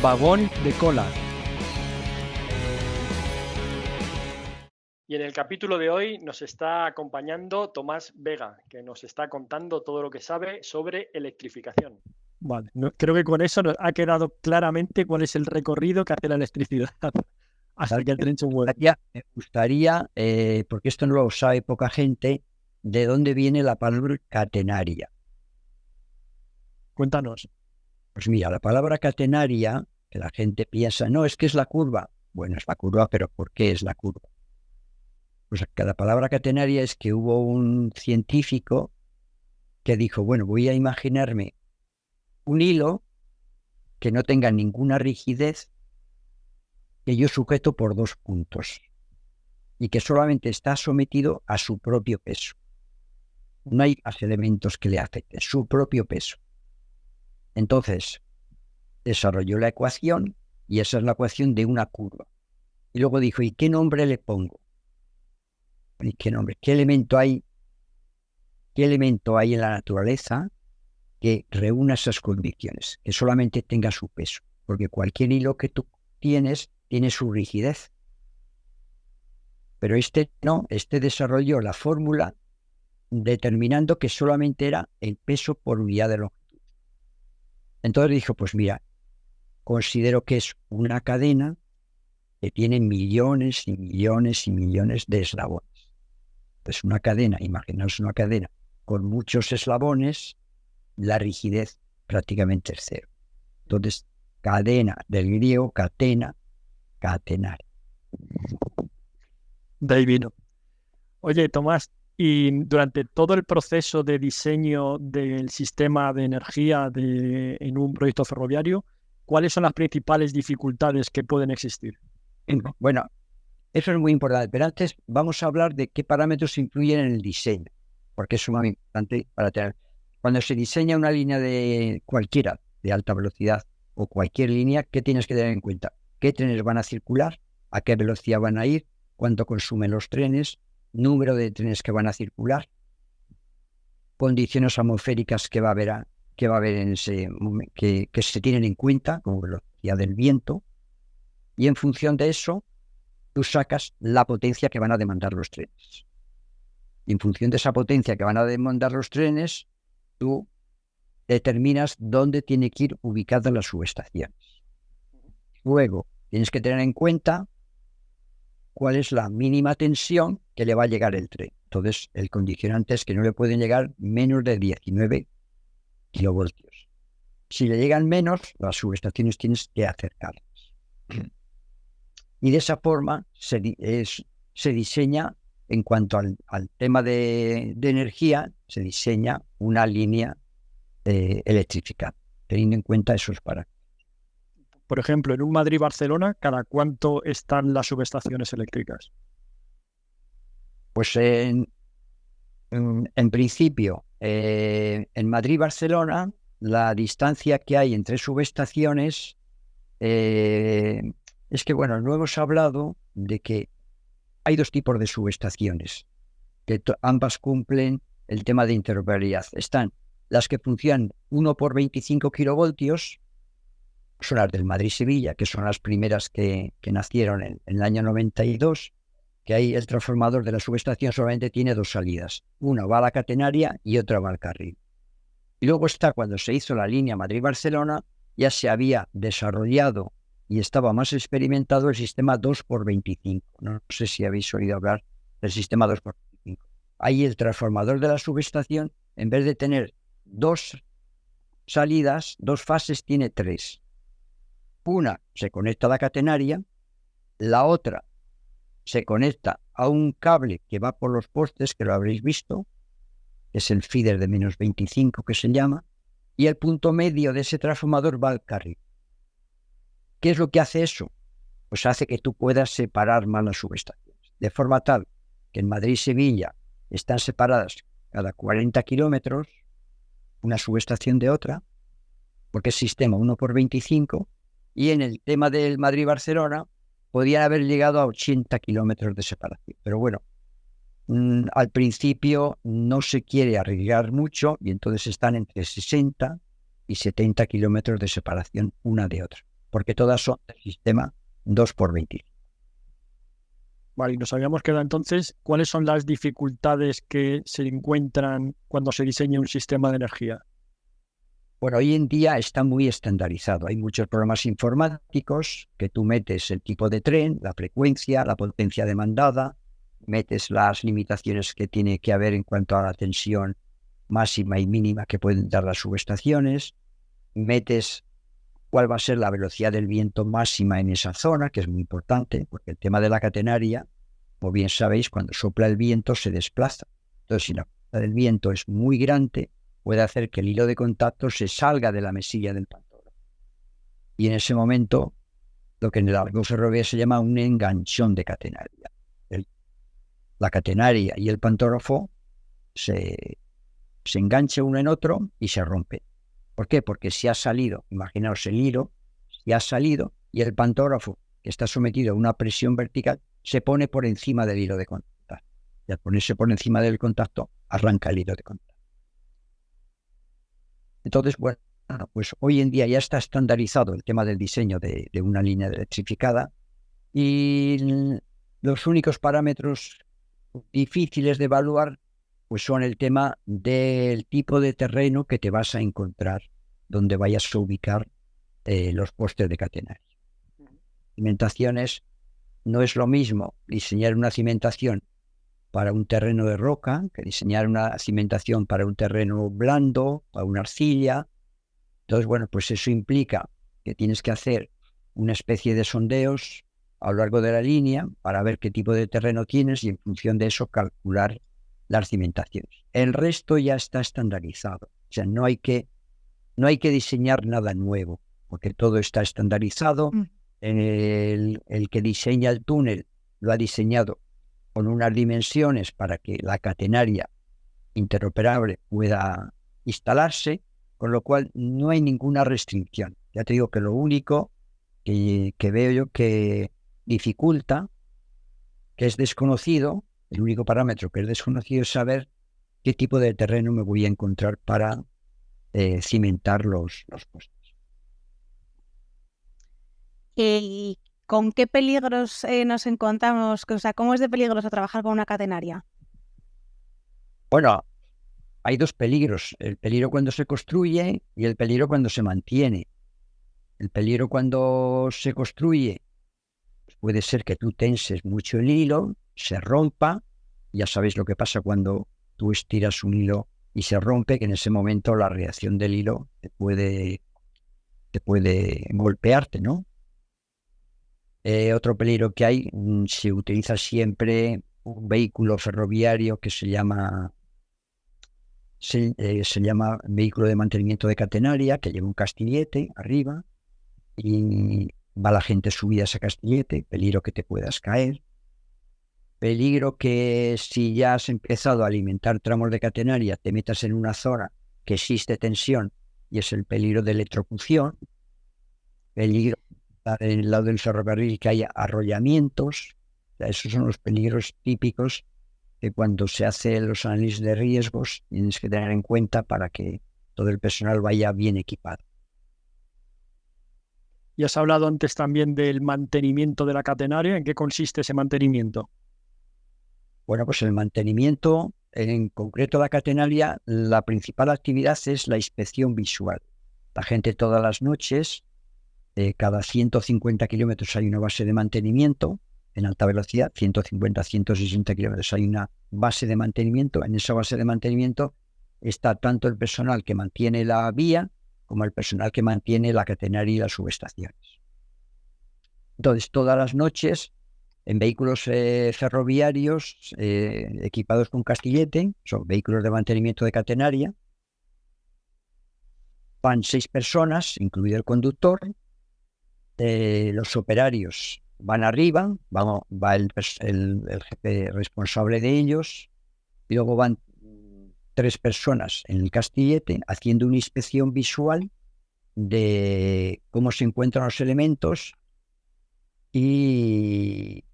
Vagón de cola. Y en el capítulo de hoy nos está acompañando Tomás Vega, que nos está contando todo lo que sabe sobre electrificación. Vale, creo que con eso nos ha quedado claramente cuál es el recorrido que hace la electricidad hasta que el tren se mueve. Me gustaría, porque esto no lo sabe poca gente, de dónde viene la palabra catenaria. Cuéntanos. Pues mira, la palabra catenaria, que la gente piensa, no, es que es la curva. Bueno, es la curva, pero ¿por qué es la curva? Pues la palabra catenaria es que hubo un científico que dijo, bueno, voy a imaginarme un hilo que no tenga ninguna rigidez, que yo sujeto por dos puntos y que solamente está sometido a su propio peso. No hay más elementos que le afecten, su propio peso. Entonces, desarrolló la ecuación y esa es la ecuación de una curva. Y luego dijo, ¿y qué nombre le pongo? ¿Y qué nombre? ¿Qué elemento hay en la naturaleza que reúna esas condiciones? Que solamente tenga su peso. Porque cualquier hilo que tú tienes tiene su rigidez. Pero este no, este desarrolló la fórmula determinando que solamente era el peso por unidad de longitud. Entonces dijo, pues mira, considero que es una cadena que tiene millones y millones y millones de eslabones. Entonces una cadena, imaginaos una cadena con muchos eslabones, la rigidez prácticamente es cero. Entonces, cadena del griego, catena, catenar. De ahí vino. Oye, Tomás, y durante todo el proceso de diseño del sistema de energía en un proyecto ferroviario, ¿cuáles son las principales dificultades que pueden existir? Bueno, eso es muy importante, pero antes vamos a hablar de qué parámetros influyen en el diseño, porque es sumamente importante para tener. Cuando se diseña una línea de cualquiera, de alta velocidad o cualquier línea, ¿qué tienes que tener en cuenta? ¿Qué trenes van a circular? ¿A qué velocidad van a ir? ¿Cuánto consumen los trenes? ¿Número de trenes que van a circular? ¿Condiciones atmosféricas que va a haber en ese momento, que se tienen en cuenta, como velocidad del viento? Y en función de eso, tú sacas la potencia que van a demandar los trenes. Y en función de esa potencia que van a demandar los trenes, tú determinas dónde tiene que ir ubicadas las subestaciones. Luego, tienes que tener en cuenta cuál es la mínima tensión que le va a llegar el tren. Entonces, el condicionante es que no le pueden llegar menos de 19 kilovoltios. Si le llegan menos, las subestaciones tienes que acercarlas. Y de esa forma se diseña, en cuanto al tema de energía, se diseña una línea electrificada, teniendo en cuenta esos parámetros. Por ejemplo, en un Madrid-Barcelona, ¿cada cuánto están las subestaciones eléctricas? Pues en principio, en Madrid-Barcelona, la distancia que hay entre subestaciones es que, bueno, no hemos hablado de que hay dos tipos de subestaciones, que ambas cumplen el tema de interoperabilidad. Están las que funcionan 1 por 25 kilovoltios, son las del Madrid-Sevilla, que son las primeras que nacieron en el año 92, que ahí el transformador de la subestación solamente tiene dos salidas. Una va a la catenaria y otra va al carril. Y luego está, cuando se hizo la línea Madrid-Barcelona, ya se había desarrollado y estaba más experimentado el sistema 2x25. No sé si habéis oído hablar del sistema 2x25. Ahí el transformador de la subestación, en vez de tener dos salidas, dos fases, tiene tres. Una se conecta a la catenaria, la otra se conecta a un cable que va por los postes, que lo habréis visto, que es el feeder de menos 25 que se llama, y el punto medio de ese transformador va al carril. ¿Qué es lo que hace eso? Pues hace que tú puedas separar más las subestaciones, de forma tal que en Madrid y Sevilla están separadas cada 40 kilómetros una subestación de otra, porque es sistema 1x25, y en el tema del Madrid-Barcelona podían haber llegado a 80 kilómetros de separación. Pero bueno, al principio no se quiere arriesgar mucho y entonces están entre 60 y 70 kilómetros de separación una de otra. porque todas son del sistema 2x20. Vale, y nos habíamos quedado entonces, ¿cuáles son las dificultades que se encuentran cuando se diseña un sistema de energía? Bueno, hoy en día está muy estandarizado. Hay muchos programas informáticos que tú metes el tipo de tren, la frecuencia, la potencia demandada, metes las limitaciones que tiene que haber en cuanto a la tensión máxima y mínima que pueden dar las subestaciones, metes cuál va a ser la velocidad del viento máxima en esa zona, que es muy importante, porque el tema de la catenaria, como bien sabéis, cuando sopla el viento se desplaza. Entonces, si la fuerza del viento es muy grande, puede hacer que el hilo de contacto se salga de la mesilla del pantógrafo. Y en ese momento, lo que en el argot ferroviario se llama un enganchón de catenaria. La catenaria y el pantógrafo se enganchan uno en otro y se rompe. ¿Por qué? Porque si ha salido, imaginaos el hilo, si ha salido y el pantógrafo, que está sometido a una presión vertical, se pone por encima del hilo de contacto. Y al ponerse por encima del contacto, arranca el hilo de contacto. Entonces, bueno, pues hoy en día ya está estandarizado el tema del diseño de una línea electrificada y los únicos parámetros difíciles de evaluar pues son el tema del tipo de terreno que te vas a encontrar donde vayas a ubicar los postes de catenaria. Cimentaciones, no es lo mismo diseñar una cimentación para un terreno de roca que diseñar una cimentación para un terreno blando, para una arcilla. Entonces, bueno, pues eso implica que tienes que hacer una especie de sondeos a lo largo de la línea para ver qué tipo de terreno tienes y en función de eso calcular las cimentaciones. El resto ya está estandarizado. O sea, no hay que diseñar nada nuevo, porque todo está estandarizado. El que diseña el túnel lo ha diseñado con unas dimensiones para que la catenaria interoperable pueda instalarse, con lo cual no hay ninguna restricción. Ya te digo que lo único que veo yo que dificulta, que es desconocido, el único parámetro que es desconocido es saber qué tipo de terreno me voy a encontrar para cimentar los postes. ¿Y con qué peligros nos encontramos? O sea, ¿cómo es de peligroso trabajar con una catenaria? Bueno, hay dos peligros, el peligro cuando se construye y el peligro cuando se mantiene. El peligro cuando se construye pues puede ser que tú tenses mucho el hilo, se rompa. Ya sabéis lo que pasa cuando tú estiras un hilo y se rompe, que en ese momento la reacción del hilo te puede golpearte, ¿no? Otro peligro que hay, se utiliza siempre un vehículo ferroviario que se llama vehículo de mantenimiento de catenaria, que lleva un castillete arriba y va la gente subida a ese castillete, peligro que te puedas caer. Peligro que si ya has empezado a alimentar tramos de catenaria, te metas en una zona que existe tensión y es el peligro de electrocución. Peligro en el lado del ferrocarril que haya arrollamientos. O sea, esos son los peligros típicos que cuando se hacen los análisis de riesgos tienes que tener en cuenta para que todo el personal vaya bien equipado. Y has hablado antes también del mantenimiento de la catenaria. ¿En qué consiste ese mantenimiento? Bueno, pues el mantenimiento, en concreto la catenaria, la principal actividad es la inspección visual. La gente todas las noches, cada 150 kilómetros hay una base de mantenimiento en alta velocidad, 150, 160 kilómetros hay una base de mantenimiento. En esa base de mantenimiento está tanto el personal que mantiene la vía como el personal que mantiene la catenaria y las subestaciones. Entonces, todas las noches, en vehículos ferroviarios equipados con castillete, son vehículos de mantenimiento de catenaria, van 6 personas, incluido el conductor. Los operarios van arriba, va el jefe responsable de ellos, y luego van 3 personas en el castillete haciendo una inspección visual de cómo se encuentran los elementos, y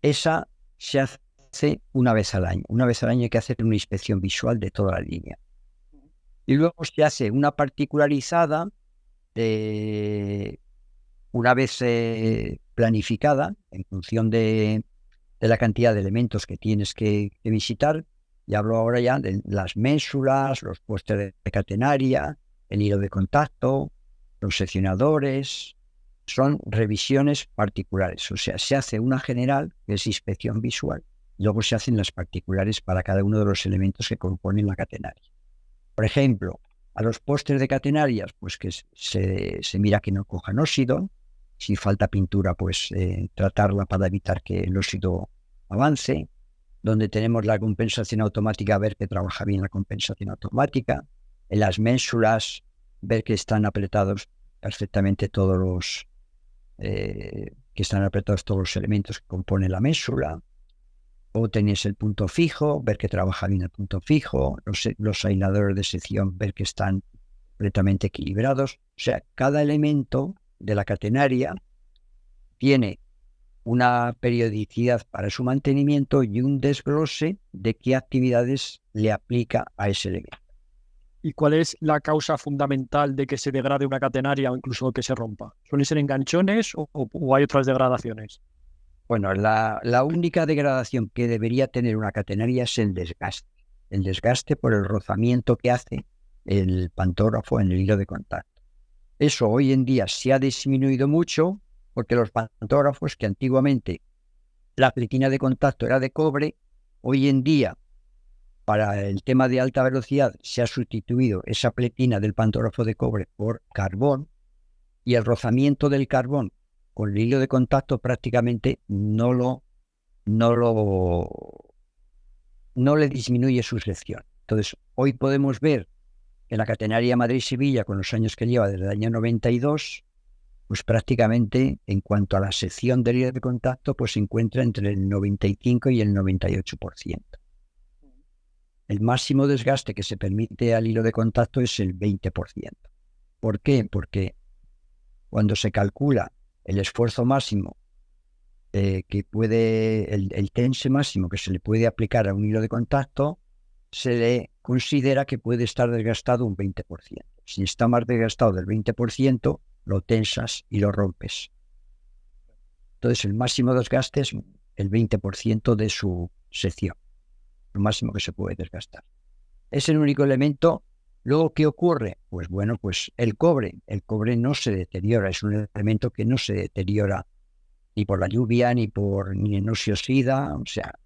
esa se hace una vez al año. Una vez al año hay que hacer una inspección visual de toda la línea. Y luego se hace una particularizada una vez planificada, en función de la cantidad de elementos que tienes que visitar, y hablo ahora ya de las ménsulas, los postes de catenaria, el hilo de contacto, los seccionadores. Son revisiones particulares, o sea, se hace una general, que es inspección visual, y luego se hacen las particulares para cada uno de los elementos que componen la catenaria. Por ejemplo, a los postes de catenarias, pues que se mira que no cojan óxido. Si falta pintura, pues tratarla para evitar que el óxido avance. Donde tenemos la compensación automática, ver que trabaja bien la compensación automática. En las ménsulas, ver que están apretados perfectamente todos los elementos que componen la ménsula. O tenéis el punto fijo, ver que trabaja bien el punto fijo. Los aisladores de sección, ver que están completamente equilibrados. O sea, cada elemento de la catenaria tiene una periodicidad para su mantenimiento y un desglose de qué actividades le aplica a ese elemento. ¿Y cuál es la causa fundamental de que se degrade una catenaria o incluso que se rompa? ¿Suelen ser enganchones o hay otras degradaciones? Bueno, la única degradación que debería tener una catenaria es el desgaste. El desgaste por el rozamiento que hace el pantógrafo en el hilo de contacto. Eso hoy en día se ha disminuido mucho, porque los pantógrafos, que antiguamente la pletina de contacto era de cobre, hoy en día, para el tema de alta velocidad, se ha sustituido esa pletina del pantógrafo de cobre por carbón, y el rozamiento del carbón con el hilo de contacto prácticamente no le disminuye su sección. Entonces, hoy podemos ver que la catenaria Madrid-Sevilla, con los años que lleva desde el año 92, pues prácticamente en cuanto a la sección del hilo de contacto, pues se encuentra entre el 95 y el 98%. El máximo desgaste que se permite al hilo de contacto es el 20%. ¿Por qué? Porque cuando se calcula el esfuerzo máximo que puede, el tense máximo que se le puede aplicar a un hilo de contacto, se le considera que puede estar desgastado un 20%. Si está más desgastado del 20%, lo tensas y lo rompes. Entonces el máximo desgaste es el 20% de su sección, lo máximo que se puede desgastar. Es el único elemento. Luego, ¿qué ocurre? Pues bueno, pues el cobre no se deteriora, es un elemento que no se deteriora ni por la lluvia, ni no se oxida. O sea,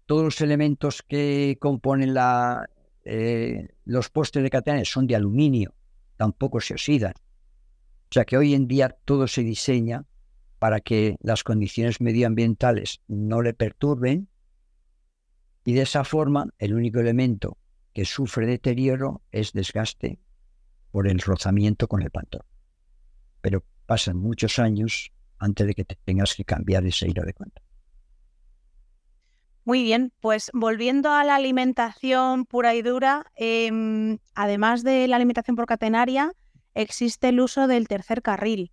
todos los elementos que componen los postes de catenaria son de aluminio, tampoco se oxidan. O sea que hoy en día todo se diseña para que las condiciones medioambientales no le perturben, y de esa forma el único elemento que sufre deterioro es desgaste por el rozamiento con el pantógrafo. Pero pasan muchos años antes de que tengas que cambiar ese hilo de contacto. Muy bien, pues volviendo a la alimentación pura y dura, además de la alimentación por catenaria, existe el uso del tercer carril.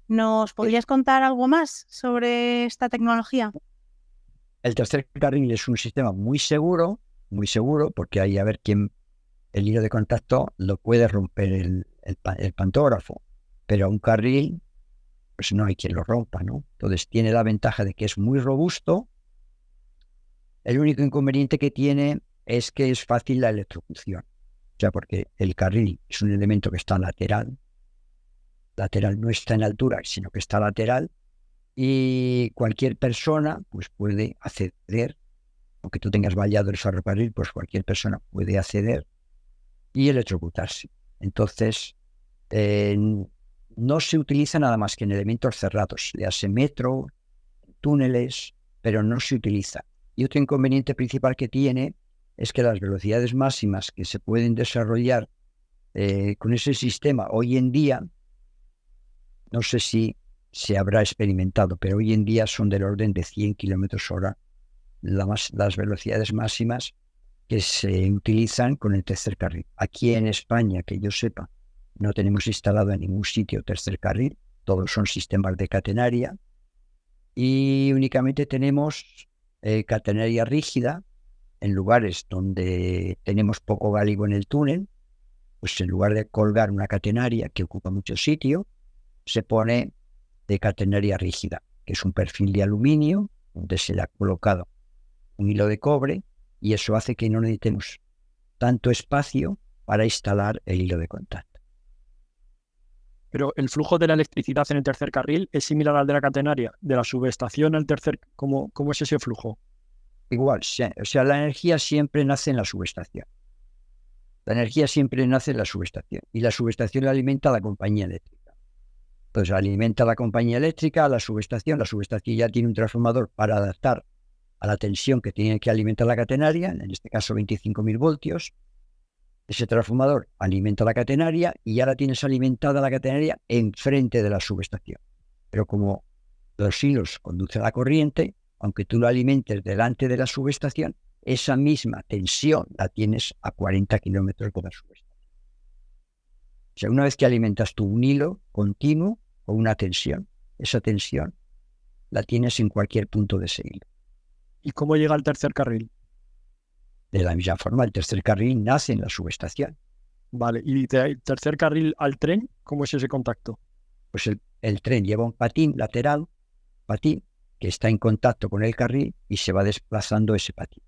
¿Nos podrías contar algo más sobre esta tecnología? El tercer carril es un sistema muy seguro, porque hay a ver quién el hilo de contacto lo puede romper el pantógrafo, pero un carril, pues no hay quien lo rompa, ¿no? Entonces tiene la ventaja de que es muy robusto. El único inconveniente que tiene es que es fácil la electrocución. O sea, porque el carril es un elemento que está lateral no está en altura, sino que está lateral, y cualquier persona pues puede acceder, aunque tú tengas vallado el ferrocarril, pues cualquier persona puede acceder y electrocutarse. Entonces, no se utiliza nada más que en elementos cerrados, le hace metro, túneles, pero no se utiliza. Y otro inconveniente principal que tiene es que las velocidades máximas que se pueden desarrollar con ese sistema hoy en día, no sé si se habrá experimentado, pero hoy en día son del orden de 100 kilómetros hora las velocidades máximas que se utilizan con el tercer carril. Aquí en España, que yo sepa, no tenemos instalado en ningún sitio tercer carril, todos son sistemas de catenaria, y únicamente tenemos catenaria rígida en lugares donde tenemos poco gálibo en el túnel. Pues en lugar de colgar una catenaria que ocupa mucho sitio, se pone de catenaria rígida, que es un perfil de aluminio donde se le ha colocado un hilo de cobre y eso hace que no necesitemos tanto espacio para instalar el hilo de contacto. Pero el flujo de la electricidad en el tercer carril es similar al de la catenaria, de la subestación al tercer. ¿Cómo es ese flujo? Igual, o sea, la energía siempre nace en la subestación. La energía siempre nace en la subestación y la subestación la alimenta a la compañía eléctrica. Entonces alimenta a la compañía eléctrica, a la subestación ya tiene un transformador para adaptar a la tensión que tiene que alimentar la catenaria, en este caso 25.000 voltios. Ese transformador alimenta la catenaria y ya la tienes alimentada la catenaria enfrente de la subestación. Pero como los hilos conducen la corriente, aunque tú lo alimentes delante de la subestación, esa misma tensión la tienes a 40 kilómetros de la subestación. O sea, una vez que alimentas tú un hilo continuo con una tensión, esa tensión la tienes en cualquier punto de ese hilo. ¿Y cómo llega al tercer carril? De la misma forma, el tercer carril nace en la subestación. Vale, ¿y del tercer carril al tren, cómo es ese contacto? Pues el tren lleva un patín lateral, que está en contacto con el carril y se va desplazando ese patín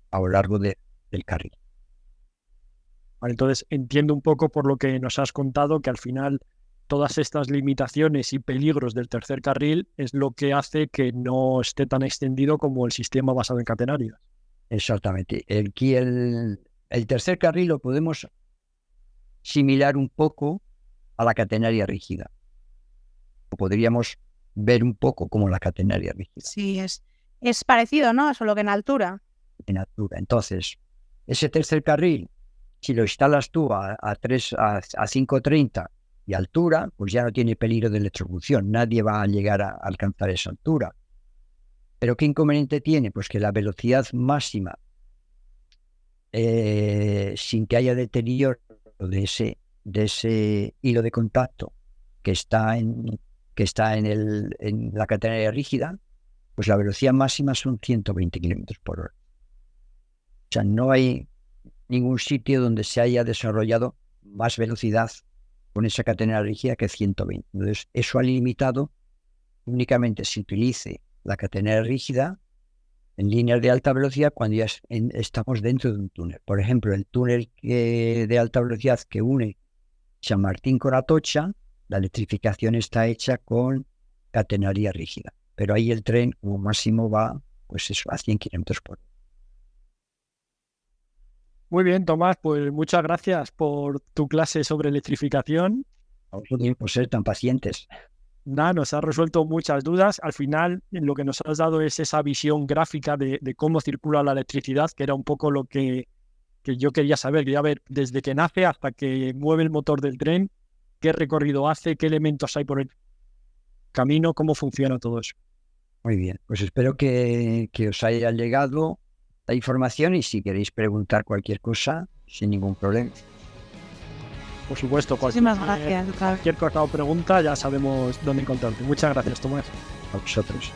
a lo largo del carril. Vale, entonces entiendo un poco por lo que nos has contado que al final todas estas limitaciones y peligros del tercer carril es lo que hace que no esté tan extendido como el sistema basado en catenarias. Exactamente. El tercer carril lo podemos similar un poco a la catenaria rígida. O podríamos ver un poco como la catenaria rígida. Sí, es parecido, ¿no? Solo que en altura. En altura. Entonces, ese tercer carril, si lo instalas tú a 530 y altura, pues ya no tiene peligro de electrocución. Nadie va a llegar a alcanzar esa altura. ¿Pero qué inconveniente tiene? Pues que la velocidad máxima, sin que haya deterioro de ese hilo de contacto que está en la catenaria rígida, pues la velocidad máxima son 120 kilómetros por hora. O sea, no hay ningún sitio donde se haya desarrollado más velocidad con esa catenaria rígida que 120. Entonces, eso ha limitado únicamente se utilice la catenaria rígida en líneas de alta velocidad cuando ya estamos dentro de un túnel. Por ejemplo, el túnel de alta velocidad que une San Martín con Atocha, la electrificación está hecha con catenaria rígida. Pero ahí el tren como máximo va pues eso, a 100 kilómetros por hora. Muy bien, Tomás, pues muchas gracias por tu clase sobre electrificación. A vosotros por ser tan pacientes. Nada, nos ha resuelto muchas dudas. Al final, lo que nos has dado es esa visión gráfica de cómo circula la electricidad, que era un poco lo que yo quería saber. Quería ver desde que nace hasta que mueve el motor del tren, qué recorrido hace, qué elementos hay por el camino, cómo funciona todo eso. Muy bien, pues espero que os haya llegado la información y si queréis preguntar cualquier cosa, sin ningún problema. Por supuesto, Muchísimas gracias. Cualquier cosa o pregunta ya sabemos dónde encontrarte. Muchas gracias, Tomás. A vosotros.